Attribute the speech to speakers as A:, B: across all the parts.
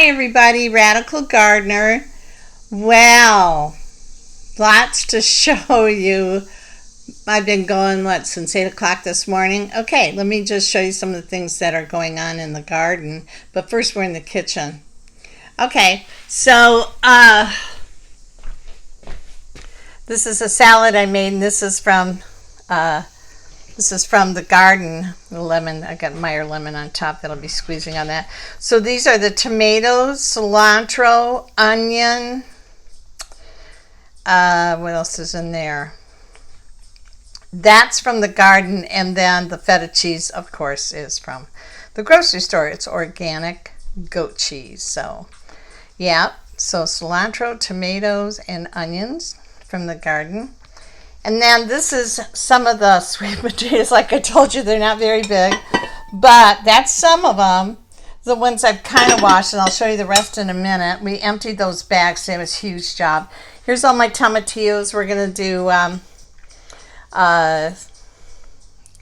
A: Hi everybody, Radical Gardener. Wow, lots to show you. I've been going, since 8 o'clock this morning? Okay, let me just show you some of the things that are going on in the garden. But first we're in the kitchen. Okay, so this is a salad I made, and this is from the garden, the lemon. I got Meyer lemon on top that'll be squeezing on that. So these are the tomatoes, cilantro, onion. What else is in there? That's from the garden, and then the feta cheese, of course, is from the grocery store. It's organic goat cheese. So, yeah. So cilantro, tomatoes, and onions from the garden. And then this is some of the sweet potatoes. Like I told you, they're not very big, but that's some of them. The ones I've kind of washed, and I'll show you the rest in a minute. We emptied those bags. It was a huge job. Here's all my tomatillos. We're going to do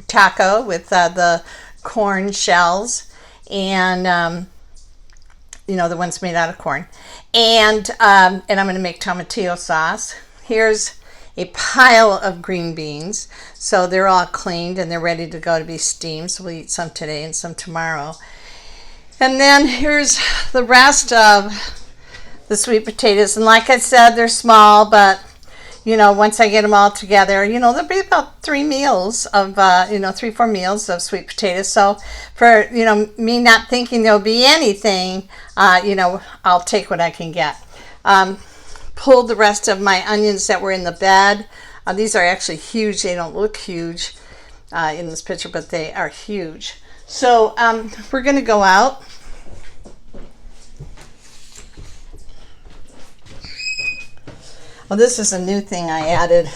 A: taco with the corn shells, and the ones made out of corn. And I'm going to make tomatillo sauce. Here's a pile of green beans. So they're all cleaned and they're ready to go to be steamed. So we'll eat some today and some tomorrow. And then here's the rest of the sweet potatoes. And like I said, they're small, but once I get them all together, there'll be about 4 meals of sweet potatoes. So for, me not thinking there'll be anything, I'll take what I can get. Pulled the rest of my onions that were in the bed. These are actually huge. They don't look huge in this picture, but they are huge. So we're going to go out. Well, this is a new thing I added.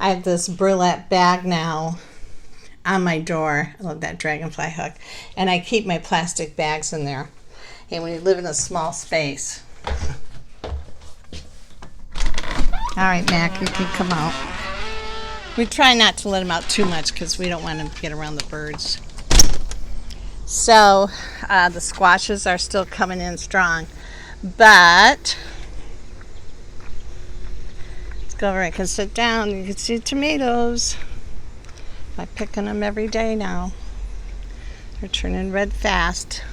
A: I have this burlap bag now on my door. I love that dragonfly hook. And I keep my plastic bags in there. And when you live in a small space. All right, Mac, you can come out. We try not to let him out too much because we don't want him to get around the birds. So the squashes are still coming in strong. But let's go over. I can sit down. You can see tomatoes. I'm picking them every day now. They're turning red fast.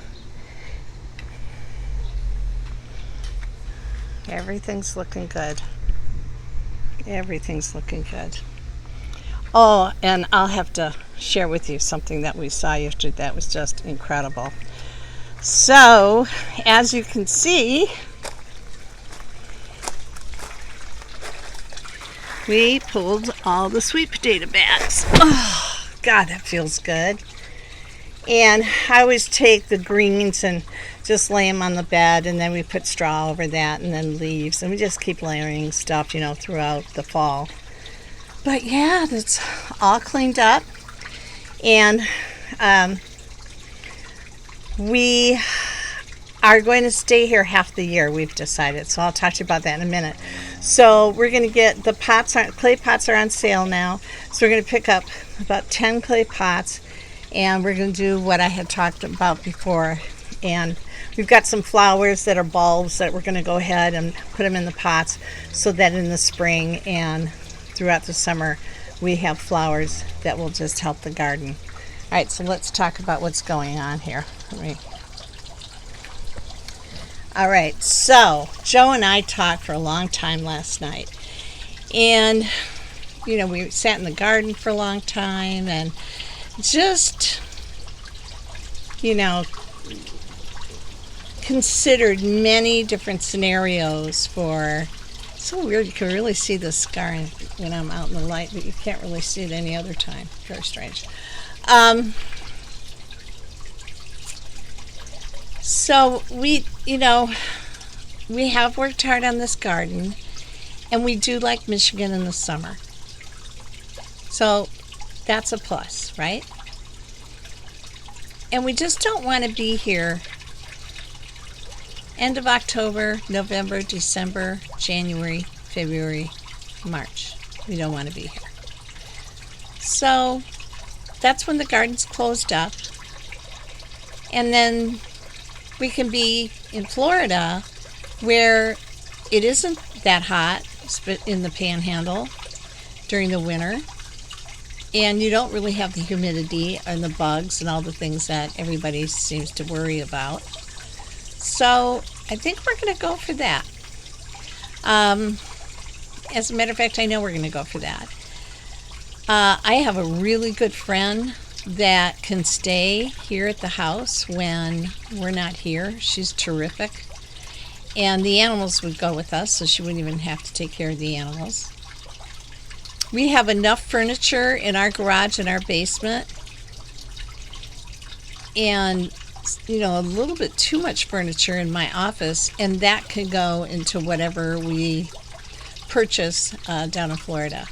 A: Everything's looking good. Everything's looking good. Oh, and I'll have to share with you something that we saw yesterday that was just incredible. So, as you can see, we pulled all the sweet potato bags. Oh, God, that feels good. And I always take the greens and just lay them on the bed, and then we put straw over that, and then leaves, and we just keep layering stuff, throughout the fall. But yeah, that's all cleaned up, and we are going to stay here half the year, we've decided, so I'll talk to you about that in a minute. So we're going to get the clay pots are on sale now, so we're going to pick up about 10 clay pots, and we're going to do what I had talked about before. And we've got some flowers that are bulbs that we're going to go ahead and put them in the pots so that in the spring and throughout the summer we have flowers that will just help the garden. All right, so let's talk about what's going on here. All right, so Joe and I talked for a long time last night. And, we sat in the garden for a long time and just, considered many different scenarios for. It's so weird, you can really see the scar when I'm out in the light, but you can't really see it any other time. Very strange. So we have worked hard on this garden, and we do like Michigan in the summer. So that's a plus, right? And we just don't want to be here end of October, November, December, January, February, March. We don't want to be here. So that's when the garden's closed up. And then we can be in Florida where it isn't that hot in the panhandle during the winter, and you don't really have the humidity and the bugs and all the things that everybody seems to worry about. So I think we're going to go for that. As a matter of fact, I know we're going to go for that. I have a really good friend that can stay here at the house when we're not here. She's terrific. And the animals would go with us, so she wouldn't even have to take care of the animals. We have enough furniture in our garage and our basement, and a little bit too much furniture in my office, and that can go into whatever we purchase down in Florida.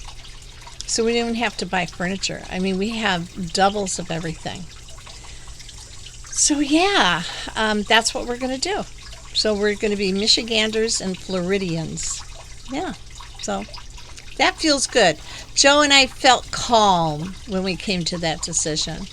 A: So we don't even have to buy furniture. I mean, we have doubles of everything. So yeah, that's what we're going to do. So we're going to be Michiganders and Floridians. Yeah, so that feels good. Joe and I felt calm when we came to that decision.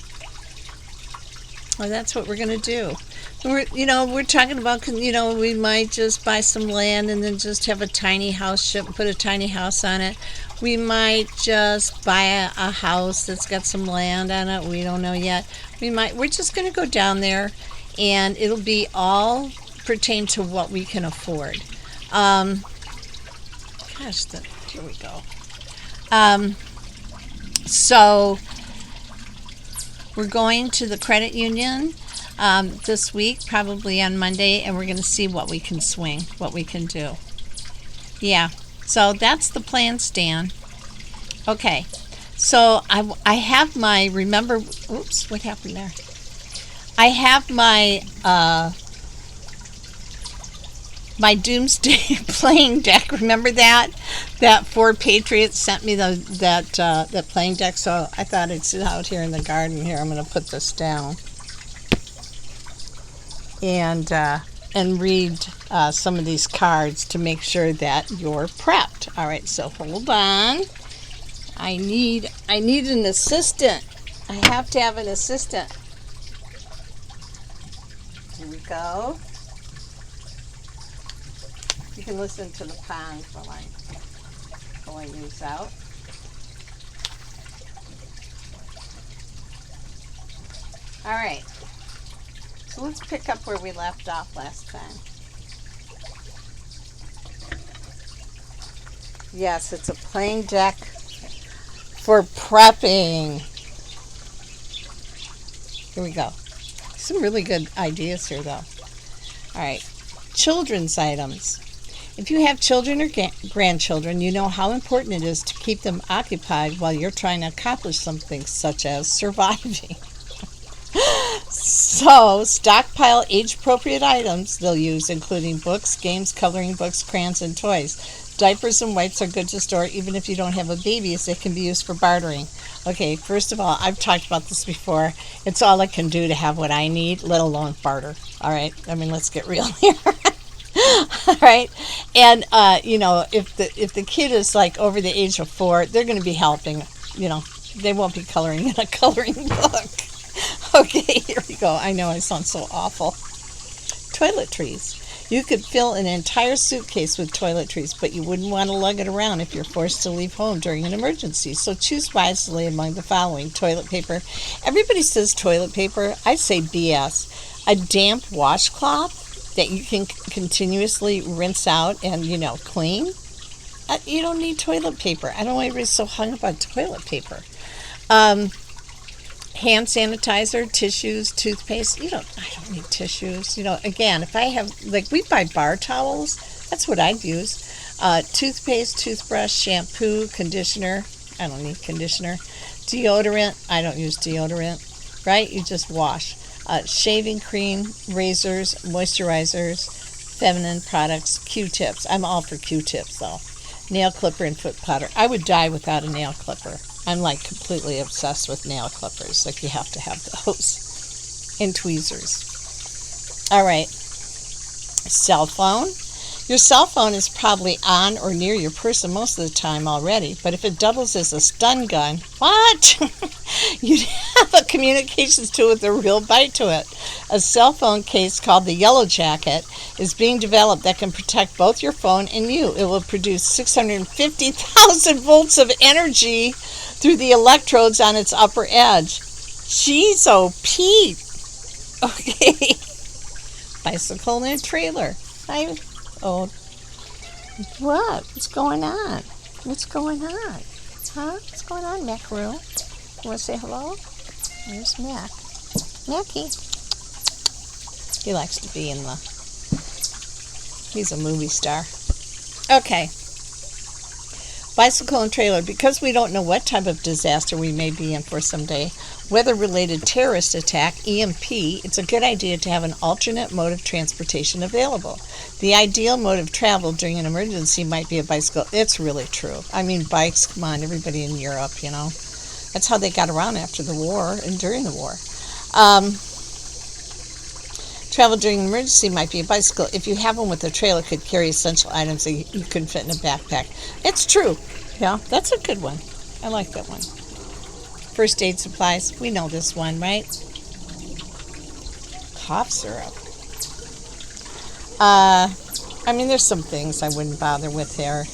A: Well, that's what we're going to do. We're talking about, we might just buy some land and then just have a tiny house, put a tiny house on it. We might just buy a house that's got some land on it. We don't know yet. We're just going to go down there, and it'll be all pertain to what we can afford. Here we go. So we're going to the credit union this week, probably on Monday, and we're going to see what we can swing, what we can do. Yeah, so that's the plan, Stan. Okay, so I have my, oops, what happened there? I have my my Doomsday playing deck. Remember that Ford Patriot sent me that playing deck? So I thought I'd sit out here in the garden. Here, I'm going to put this down and read some of these cards to make sure that you're prepped. All right, so hold on. I need an assistant. I have to have an assistant. Here we go. You can listen to the pond while I pulling these out. All right. So let's pick up where we left off last time. Yes, it's a playing deck for prepping. Here we go. Some really good ideas here, though. All right. Children's items. If you have children or grandchildren, you know how important it is to keep them occupied while you're trying to accomplish something such as surviving. So, stockpile age-appropriate items they'll use, including books, games, coloring books, crayons, and toys. Diapers and wipes are good to store even if you don't have a baby, as they can be used for bartering. Okay, first of all, I've talked about this before. It's all I can do to have what I need, let alone barter. All right? I mean, let's get real here. All right? And, if the kid is, like, over the age of 4, they're going to be helping. They won't be coloring in a coloring book. Okay, here we go. I know I sound so awful. Toiletries. You could fill an entire suitcase with toiletries, but you wouldn't want to lug it around if you're forced to leave home during an emergency. So choose wisely among the following. Toilet paper. Everybody says toilet paper. I say BS. A damp washcloth that you can continuously rinse out and, clean. You don't need toilet paper. I don't know why everybody's so hung up on toilet paper. Hand sanitizer, tissues, toothpaste. I don't need tissues. Again, if I have, we buy bar towels, that's what I'd use. Toothpaste, toothbrush, shampoo, conditioner. I don't need conditioner. Deodorant. I don't use deodorant. Right? You just wash. Shaving cream, razors, moisturizers, feminine products, Q-tips. I'm all for Q-tips, though. Nail clipper and foot powder. I would die without a nail clipper. I'm completely obsessed with nail clippers. You have to have those. And tweezers. All right. Cell phone. Your cell phone is probably on or near your person most of the time already, but if it doubles as a stun gun, what? You'd have a communications tool with a real bite to it. A cell phone case called the Yellow Jacket is being developed that can protect both your phone and you. It will produce 650,000 volts of energy through the electrodes on its upper edge. Jeez, oh Pete. Okay. Bicycle and a trailer. Oh, what? What's going on? What's going on? Huh? What's going on, Macaroo? You want to say hello? There's Mac. Mackie. He likes to be in the... He's a movie star. Okay. Bicycle and trailer. Because we don't know what type of disaster we may be in for someday, weather-related terrorist attack, EMP, it's a good idea to have an alternate mode of transportation available. The ideal mode of travel during an emergency might be a bicycle. It's really true. I mean, bikes, come on, everybody in Europe, you know. That's how they got around after the war and during the war. Travel during an emergency might be a bicycle. If you have one with a trailer, it could carry essential items that you couldn't fit in a backpack. It's true. Yeah, that's a good one. I like that one. First aid supplies. We know this one, right? Cough syrup. I mean, there's some things I wouldn't bother with there.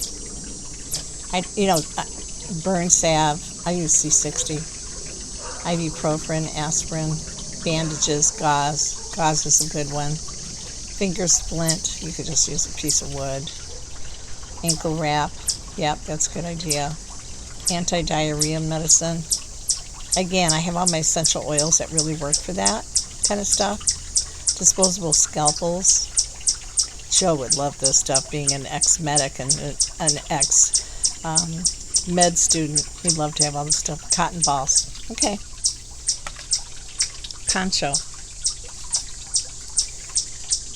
A: Burn salve. I use C60. Ibuprofen, aspirin, bandages, gauze. Gauze is a good one. Finger splint. You could just use a piece of wood. Ankle wrap. Yep, that's a good idea. Anti-diarrhea medicine. Again, I have all my essential oils that really work for that kind of stuff. Disposable scalpels. Joe would love this stuff, being an ex-medic and an ex-med student. He'd love to have all this stuff. Cotton balls. Okay. Poncho.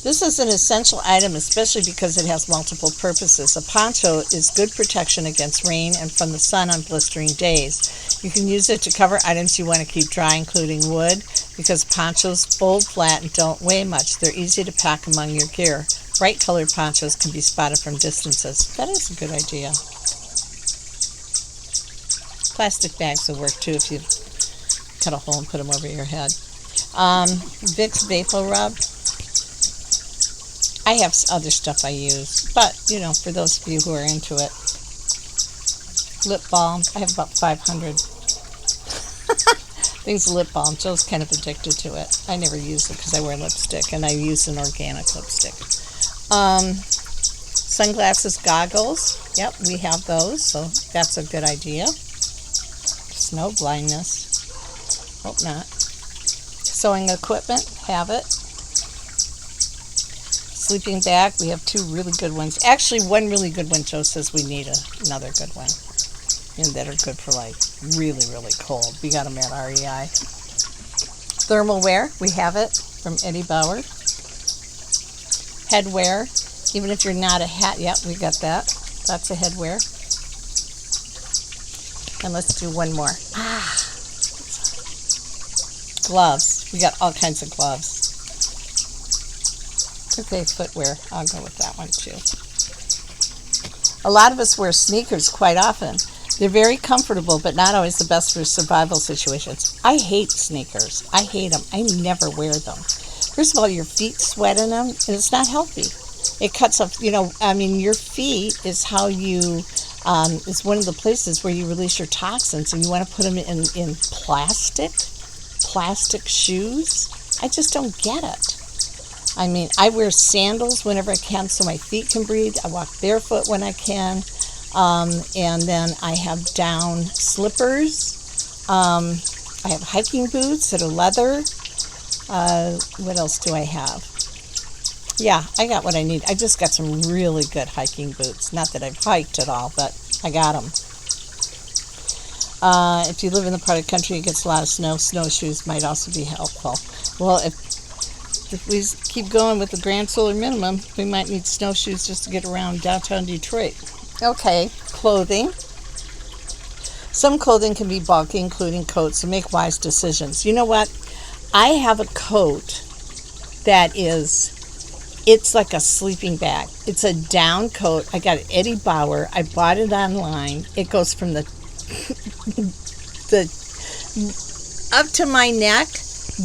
A: This is an essential item, especially because it has multiple purposes. A poncho is good protection against rain and from the sun on blistering days. You can use it to cover items you want to keep dry, including wood, because ponchos fold flat and don't weigh much. They're easy to pack among your gear. Bright colored ponchos can be spotted from distances. That is a good idea. Plastic bags will work too if you cut a hole and put them over your head. Vicks Vapor Rub. I have other stuff I use, but, for those of you who are into it. Lip balm. I have about 500 things of lip balm. Joe's kind of addicted to it. I never use it because I wear lipstick, and I use an organic lipstick. Sunglasses, goggles. Yep, we have those, so that's a good idea. Snow blindness. Hope not. Sewing equipment. Have it. Sleeping bag, we have two really good ones. Actually, one really good one. Joe says we need another good one. And that are good for really, really cold. We got them at REI. Thermal wear, we have it from Eddie Bauer. Headwear, even if you're not a hat, yep, we got that. That's a headwear. And let's do one more. Gloves, we got all kinds of gloves. Okay, footwear. I'll go with that one too. A lot of us wear sneakers quite often. They're very comfortable, but not always the best for survival situations. I hate sneakers. I hate them. I never wear them. First of all, your feet sweat in them, and it's not healthy. It cuts off, your feet is how you, is one of the places where you release your toxins, and you want to put them in plastic shoes. I just don't get it. I wear sandals whenever I can so my feet can breathe. I walk barefoot when I can. And then I have down slippers. I have hiking boots that are leather. What else do I have? Yeah, I got what I need. I just got some really good hiking boots. Not that I've hiked at all, but I got them. If you live in the part of the country that gets a lot of snow, snowshoes might also be helpful. Well, if we keep going with the grand solar minimum, we might need snowshoes just to get around downtown Detroit. Okay, clothing. Some clothing can be bulky, including coats, so make wise decisions. You know what? I have a coat that is It's like a sleeping bag. It's a down coat. I got it at Eddie Bauer. I bought it online. It goes from the up to my neck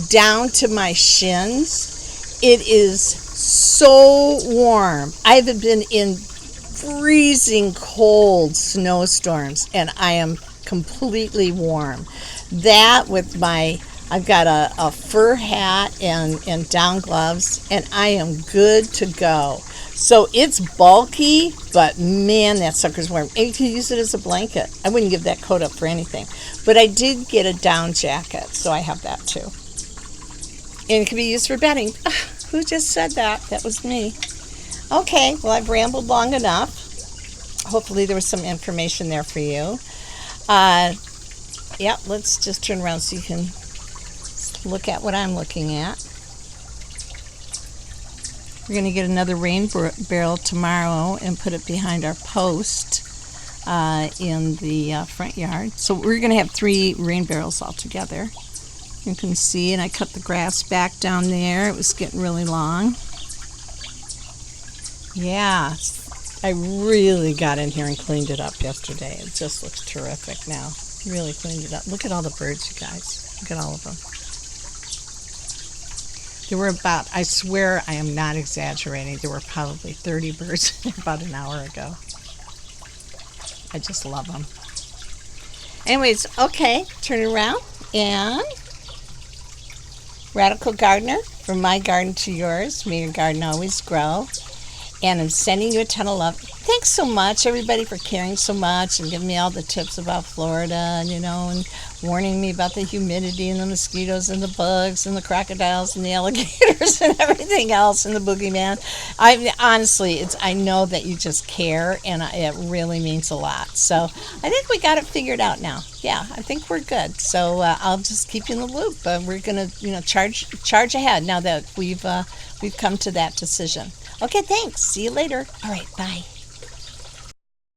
A: down to my shins. It is so warm. I haven't been in freezing cold snowstorms, and I am completely warm. That with I've got a fur hat and down gloves, and I am good to go. So it's bulky, but man, that sucker's warm. And you can use it as a blanket. I wouldn't give that coat up for anything. But I did get a down jacket, so I have that too. And it can be used for bedding. Who just said that? That was me. Okay, well, I've rambled long enough. Hopefully there was some information there for you. Yep, let's just turn around so you can look at what I'm looking at. We're going to get another rain barrel tomorrow and put it behind our post in the front yard. So we're going to have 3 rain barrels all together. You can see, and I cut the grass back down there. It was getting really long. Yeah, I really got in here and cleaned it up yesterday. It just looks terrific now. Really cleaned it up. Look at all the birds, you guys. Look at all of them. There were about, I swear I am not exaggerating, there were probably 30 birds about an hour ago. I just love them. Anyways, okay, turn it around, and Radical Gardener, from my garden to yours, may your garden always grow. And I'm sending you a ton of love. Thanks so much, everybody, for caring so much and giving me all the tips about Florida, and warning me about the humidity and the mosquitoes and the bugs and the crocodiles and the alligators and everything else and the boogeyman. I know that you just care, and it really means a lot. So I think we got it figured out now. Yeah, I think we're good. So I'll just keep you in the loop. We're gonna, charge ahead now that we've come to that decision. Okay, thanks. See you later. All right, bye.